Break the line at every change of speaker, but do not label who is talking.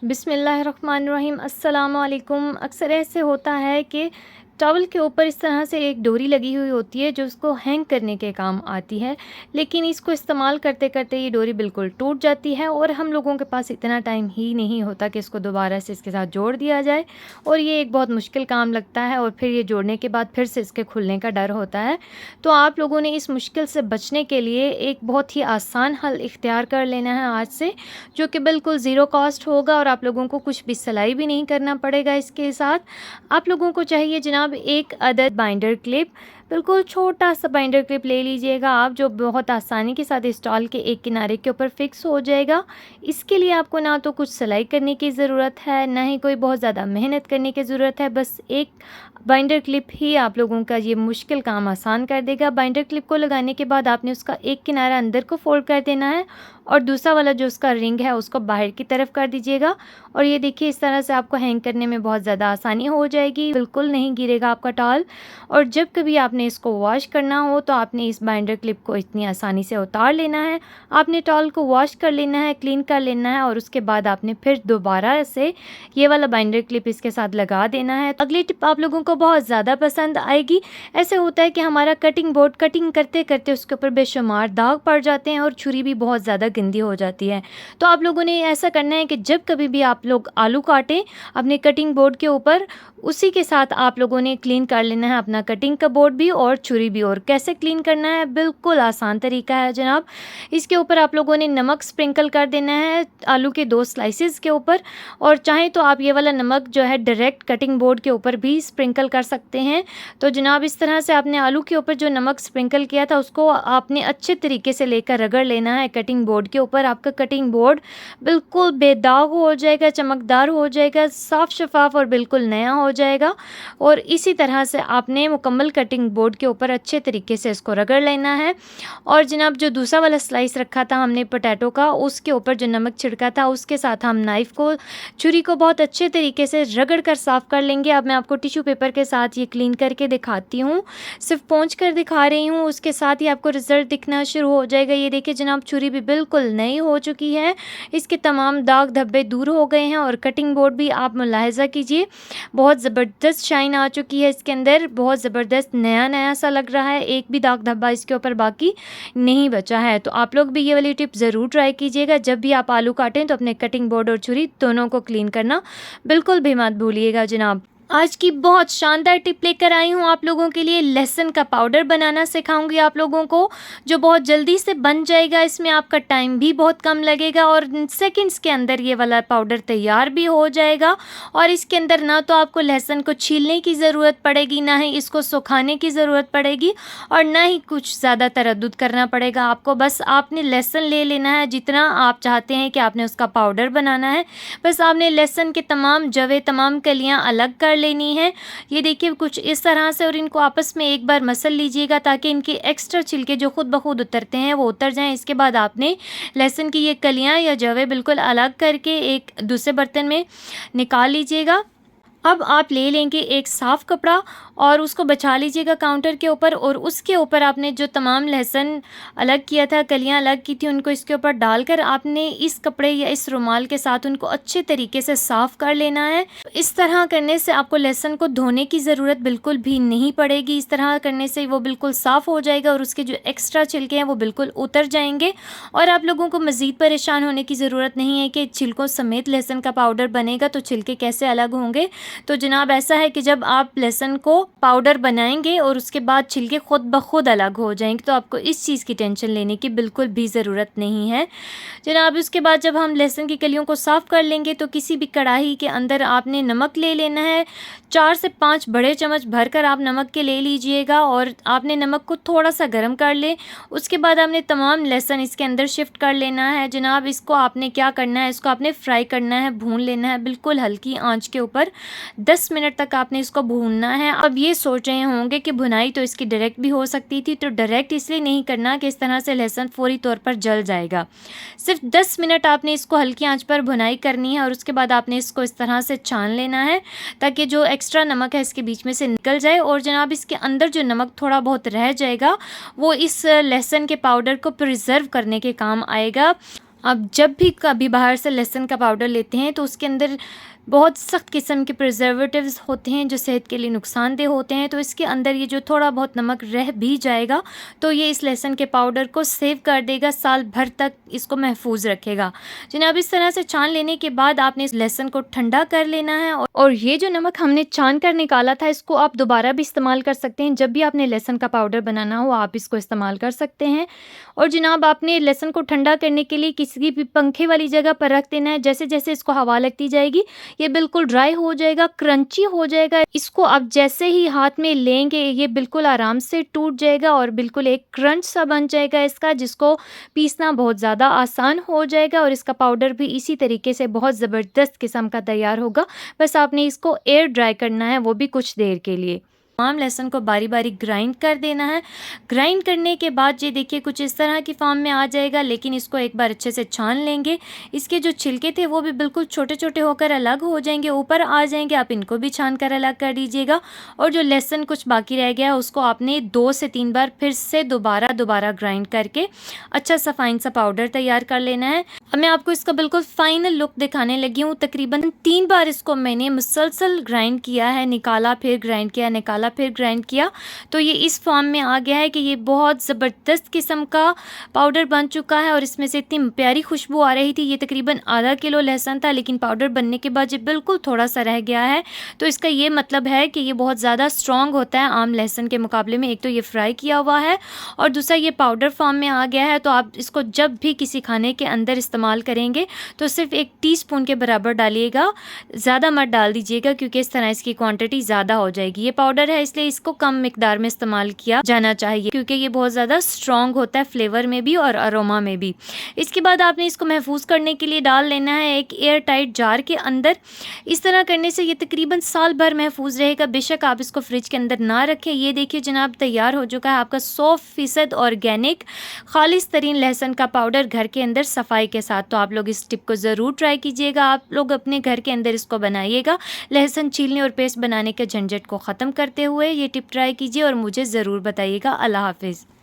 बिस्मिल्लाहिर्रहमानिर्रहीम। अस्सलाम वालेकुम। अक्सर ऐसे होता है कि टॉवल के ऊपर इस तरह से एक डोरी लगी हुई होती है जो उसको हैंग करने के काम आती है, लेकिन इसको इस्तेमाल करते करते ये डोरी बिल्कुल टूट जाती है और हम लोगों के पास इतना टाइम ही नहीं होता कि इसको दोबारा से इसके साथ जोड़ दिया जाए, और ये एक बहुत मुश्किल काम लगता है और फिर ये जोड़ने के बाद फिर से इसके खुलने का डर होता है। तो आप लोगों ने इस मुश्किल से बचने के लिए एक बहुत ही आसान हल इख्तियार कर लेना है आज से, जो कि बिल्कुल ज़ीरो कॉस्ट होगा और आप लोगों को कुछ भी सिलाई भी नहीं करना पड़ेगा। इसके साथ आप लोगों को चाहिए जनाब एक अदद बाइंडर क्लिप। बिल्कुल छोटा सा बाइंडर क्लिप ले लीजिएगा आप, जो बहुत आसानी के साथ स्टॉल के एक किनारे के ऊपर फिक्स हो जाएगा। इसके लिए आपको ना तो कुछ सिलाई करने की ज़रूरत है, ना ही कोई बहुत ज़्यादा मेहनत करने की ज़रूरत है। बस एक बाइंडर क्लिप ही आप लोगों का ये मुश्किल काम आसान कर देगा। बाइंडर क्लिप को लगाने के बाद आपने उसका एक किनारा अंदर को फोल्ड कर देना है और दूसरा वाला जो उसका रिंग है उसको बाहर की तरफ कर दीजिएगा। और ये देखिए, इस तरह से आपको हैंग करने में बहुत ज़्यादा आसानी हो जाएगी, बिल्कुल नहीं गिरेगा आपका टॉवल। और जब कभी आपने इसको वॉश करना हो तो आपने इस बाइंडर क्लिप को इतनी आसानी से उतार लेना है। आपने टॉवल को वॉश कर लेना है, क्लीन कर लेना है, और उसके बाद आपने फिर दोबारा से ये वाला बाइंडर क्लिप इसके साथ लगा देना है। अगली टिप आप लोगों को बहुत ज़्यादा पसंद आएगी। ऐसे होता है कि हमारा कटिंग बोर्ड कटिंग करते करते उसके ऊपर बेशुमार दाग पड़ जाते हैं और छुरी भी बहुत ज़्यादा गंदी हो जाती है। तो आप लोगों ने ऐसा करना है कि जब कभी भी आप लोग आलू काटें अपने कटिंग बोर्ड के ऊपर, उसी के साथ आप लोगों ने क्लीन कर लेना है अपना कटिंग का बोर्ड भी और छुरी भी। और कैसे क्लीन करना है, बिल्कुल आसान तरीका है जनाब। इसके ऊपर आप लोगों ने नमक स्प्रिंकल कर देना है आलू के 2 स्लाइसेस के ऊपर, और चाहें तो आप ये वाला नमक जो है डायरेक्ट कटिंग बोर्ड के ऊपर भी स्प्रिंकल कर सकते हैं। तो जनाब इस तरह से आपने आलू के ऊपर जो नमक स्प्रिंकल किया था उसको आपने अच्छे तरीके से लेकर रगड़ लेना है कटिंग बोर्ड के ऊपर। आपका कटिंग बोर्ड बिल्कुल बेदाग हो जाएगा, चमकदार हो जाएगा, साफ़ शफाफ और बिल्कुल नया हो जाएगा। और इसी तरह से आपने मुकम्मल कटिंग बोर्ड के ऊपर अच्छे तरीके से इसको रगड़ लेना है। और जनाब जो दूसरा वाला स्लाइस रखा था हमने पोटैटो का, उसके ऊपर जो नमक छिड़का था उसके साथ हम नाइफ़ को, छुरी को बहुत अच्छे तरीके से रगड़ कर साफ़ कर लेंगे। अब मैं आपको टिश्यू पेपर के साथ ये क्लीन करके दिखाती हूँ, सिर्फ पोंछ कर दिखा रही हूँ, उसके साथ ही आपको रिज़ल्ट दिखना शुरू हो जाएगा। ये देखिए जनाब, छुरी भी बिल्कुल नई हो चुकी है, इसके तमाम दाग धब्बे दूर हो गए हैं और कटिंग बोर्ड भी आप मुलाहिज़ा कीजिए बहुत ज़बरदस्त शाइन आ चुकी है इसके अंदर, बहुत ज़बरदस्त नया नया सा लग रहा है, एक भी दाग धब्बा इसके ऊपर बाकी नहीं बचा है। तो आप लोग भी ये वाली टिप ज़रूर ट्राई कीजिएगा। जब भी आप आलू काटें तो अपने कटिंग बोर्ड और छुरी दोनों को क्लीन करना बिल्कुल भी मत भूलिएगा जनाब। आज की बहुत शानदार टिप लेकर आई हूँ आप लोगों के लिए। लहसुन का पाउडर बनाना सिखाऊंगी आप लोगों को, जो बहुत जल्दी से बन जाएगा। इसमें आपका टाइम भी बहुत कम लगेगा और सेकंड्स के अंदर ये वाला पाउडर तैयार भी हो जाएगा। और इसके अंदर ना तो आपको लहसुन को छीलने की ज़रूरत पड़ेगी, ना ही इसको सुखाने की ज़रूरत पड़ेगी, और ना ही कुछ ज़्यादा तरद्दुद करना पड़ेगा आपको। बस आपने लहसुन ले लेना है जितना आप चाहते हैं कि आपने उसका पाउडर बनाना है। बस आपने लहसुन के तमाम जवे, तमाम कलियाँ अलग कर लेनी है। ये देखिए कुछ इस तरह से, और इनको आपस में एक बार मसल लीजिएगा ताकि इनके एक्स्ट्रा छिलके जो खुद ब खुद उतरते हैं वो उतर जाएं। इसके बाद आपने लहसुन की ये कलियां या जवे बिल्कुल अलग करके एक दूसरे बर्तन में निकाल लीजिएगा। अब आप ले लेंगे एक साफ़ कपड़ा और उसको बिछा लीजिएगा काउंटर के ऊपर, और उसके ऊपर आपने जो तमाम लहसुन अलग किया था, कलियां अलग की थी, उनको इसके ऊपर डालकर आपने इस कपड़े या इस रुमाल के साथ उनको अच्छे तरीके से साफ़ कर लेना है। इस तरह करने से आपको लहसुन को धोने की ज़रूरत बिल्कुल भी नहीं पड़ेगी। इस तरह करने से वो बिल्कुल साफ़ हो जाएगा और उसके जो एक्स्ट्रा छिलके हैं वो बिल्कुल उतर जाएंगे। और आप लोगों को मज़ीद परेशान होने की ज़रूरत नहीं है कि छिलकों समेत लहसुन का पाउडर बनेगा तो छिलके कैसे अलग होंगे। तो जनाब ऐसा है कि जब आप लहसुन को पाउडर बनाएंगे और उसके बाद छिलके खुद ब खुद अलग हो जाएंगे, तो आपको इस चीज़ की टेंशन लेने की बिल्कुल भी ज़रूरत नहीं है जनाब। उसके बाद जब हम लहसुन की कलियों को साफ़ कर लेंगे तो किसी भी कढ़ाई के अंदर आपने नमक ले लेना है। 4 से 5 बड़े चम्मच भरकर आप नमक के ले लीजिएगा और आपने नमक को थोड़ा सा गर्म कर ले। उसके बाद आपने तमाम लहसुन इसके अंदर शिफ्ट कर लेना है जनाब। इसको आपने क्या करना है, इसको आपने फ्राई करना है, भून लेना है बिल्कुल हल्की आंच के ऊपर। 10 मिनट तक आपने इसको भूनना है। अब ये सोच रहे होंगे कि भुनाई तो इसकी डायरेक्ट भी हो सकती थी, तो डायरेक्ट इसलिए नहीं करना कि इस तरह से लहसुन फौरी तौर पर जल जाएगा। सिर्फ 10 मिनट आपने इसको हल्की आंच पर भुनाई करनी है और उसके बाद आपने इसको इस तरह से छान लेना है ताकि जो एक्स्ट्रा नमक है इसके बीच में से निकल जाए। और जनाब इसके अंदर जो नमक थोड़ा बहुत रह जाएगा वो इस लहसुन के पाउडर को प्रिजर्व करने के काम आएगा। आप जब भी कभी बाहर से लहसुन का पाउडर लेते हैं तो उसके अंदर बहुत सख्त किस्म के प्रिजर्वेटिव्स होते हैं जो सेहत के लिए नुकसानदेह होते हैं। तो इसके अंदर ये जो थोड़ा बहुत नमक रह भी जाएगा तो ये इस लहसुन के पाउडर को सेव कर देगा, साल भर तक इसको महफूज रखेगा। जनाब, इस तरह से छान लेने के बाद आपने इस लहसुन को ठंडा कर लेना है और ये जो नमक हमने छान कर निकाला था इसको आप दोबारा भी इस्तेमाल कर सकते हैं। जब भी आपने लहसुन का पाउडर बनाना हो आप इसको इस्तेमाल कर सकते हैं। और जनाब, आपने लहसुन को ठंडा करने के लिए किसी भी पंखे वाली जगह पर रख देना है। जैसे जैसे इसको हवा लगती जाएगी ये बिल्कुल ड्राई हो जाएगा, क्रंची हो जाएगा। इसको आप जैसे ही हाथ में लेंगे ये बिल्कुल आराम से टूट जाएगा और बिल्कुल एक क्रंच सा बन जाएगा इसका, जिसको पीसना बहुत ज़्यादा आसान हो जाएगा। और इसका पाउडर भी इसी तरीके से बहुत ज़बरदस्त किस्म का तैयार होगा। बस आपने इसको एयर ड्राई करना है, वो भी कुछ देर के लिए। तमाम लहसुन को बारी बारी ग्राइंड कर देना है। ग्राइंड करने के बाद ये देखिए कुछ इस तरह की फॉर्म में आ जाएगा, लेकिन इसको एक बार अच्छे से छान लेंगे। इसके जो छिलके थे वो भी बिल्कुल छोटे छोटे होकर अलग हो जाएंगे, ऊपर आ जाएंगे। आप इनको भी छान कर अलग कर दीजिएगा। और जो लहसुन कुछ बाकी रह गया है उसको आपने 2 से 3 बार फिर से दोबारा ग्राइंड करके अच्छा सा फाइन सा पाउडर तैयार कर लेना है। अब मैं आपको इसका बिल्कुल फाइनल लुक दिखाने लगी हूँ। तकरीबन 3 बार इसको मैंने मुसलसल ग्राइंड किया है, निकाला फिर ग्राइंड किया, निकाला फिर ग्राइंड किया, तो ये इस फॉर्म में आ गया है कि ये बहुत ज़बरदस्त किस्म का पाउडर बन चुका है। और इसमें से इतनी प्यारी खुशबू आ रही थी। ये तकरीबन आधा किलो लहसुन था, लेकिन पाउडर बनने के बाद ये बिल्कुल थोड़ा सा रह गया है। तो इसका ये मतलब है कि ये बहुत ज़्यादा स्ट्रॉन्ग होता है आम लहसुन के मुकाबले में। एक तो ये फ्राई किया हुआ है और दूसरा ये पाउडर फॉर्म में आ गया है। तो आप इसको जब भी किसी खाने के अंदर इस्तेमाल करेंगे तो सिर्फ 1 टीस्पून के बराबर डालिएगा, ज़्यादा मत डाल दीजिएगा, क्योंकि इस तरह इसकी क्वांटिटी ज़्यादा हो जाएगी। ये पाउडर है इसलिए इसको कम मिकदार में इस्तेमाल किया जाना चाहिए, क्योंकि ये बहुत ज़्यादा स्ट्रॉन्ग होता है फ्लेवर में भी और अरोमा में भी। इसके बाद आपने इसको महफूज करने के लिए डाल लेना है एक एयर टाइट जार के अंदर। इस तरह करने से ये तकरीबन साल भर महफूज रहेगा। बेशक आप इसको फ्रिज के अंदर ना रखें। ये देखिए जनाब, तैयार हो चुका है आपका 100% ऑर्गेनिक खालिस तरीन लहसुन का पाउडर घर के अंदर सफाई के साथ। तो आप लोग इस टिप को ज़रूर ट्राई कीजिएगा। आप लोग अपने घर के अंदर इसको बनाइएगा। लहसुन छीलने और पेस्ट बनाने के झंझट को ख़त्म करते हुए ये टिप ट्राई कीजिए और मुझे ज़रूर बताइएगा। अल्लाह हाफिज़।